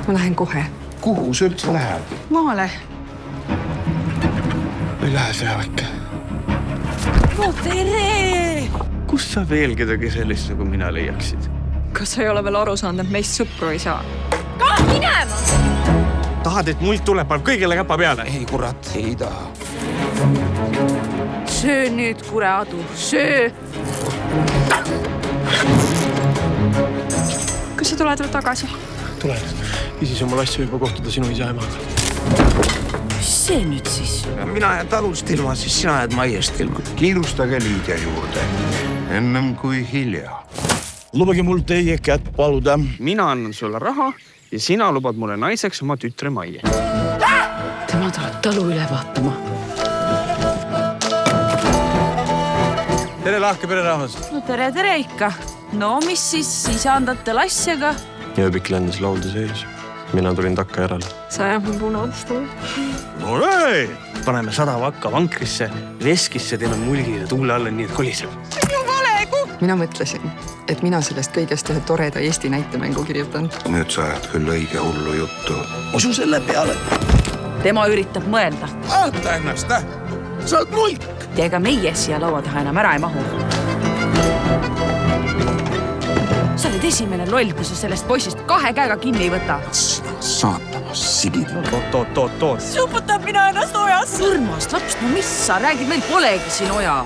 Ma lähen kohe. Kuhu sa üldse lähed? Maale. Ei lähe see äkki. No tere! Kus sa veel kedagi sellist nagu mina leiaksid? Kas sa ei ole veel aru saanud, et meist sõpru ei saa? Ka minema! Tahad, et mult tuleb kõigele käpa peale? Ei kurat, ei taha. Söö nüüd, kure adu. Söö! Kas sa tuled veel tagasi? Tulen. Isis on mul asju juba kohtuda sinu isa emaga. Mis see nüüd siis? Mina jään talust ilma, siis sina jääd maiest ilma. Kiirustage Liidia juurde, ennem kui hilja. Lubage mul teie kätt paluda. Mina annan sulle raha ja sina lubad mulle naiseks oma tütre Maie. Tema tuleb talu üle vaatama. Tere lahke pererahvas. No tere ikka. No mis siis isandatel asjaga? Jõõbik lendas laulda sees. Mina tulin takka järele. Sa jääb mu punadestama. Ole! Paneme 100 vakka vankrisse, veskisse, teeme mulgi ja tuule alla nii, et koliseb. Mina mõtlesin, et mina sellest kõigest ühe toreda Eesti näitemängu kirjutan. Nüüd sa ajad küll õige hullu juttu. Usu selle peale. Tema üritab mõelda. Aata ennast, Sa oled mulk. Ja ega meie siia laua taha enam ära ei mahu. Sa oled esimene loll, kui sa sellest poisist 2 käega kinni ei võta. Saatana sigid. Toot. Suputab mina ennast ojas. Õrmast laps, no mis sa räägid, meil polegi siin oja.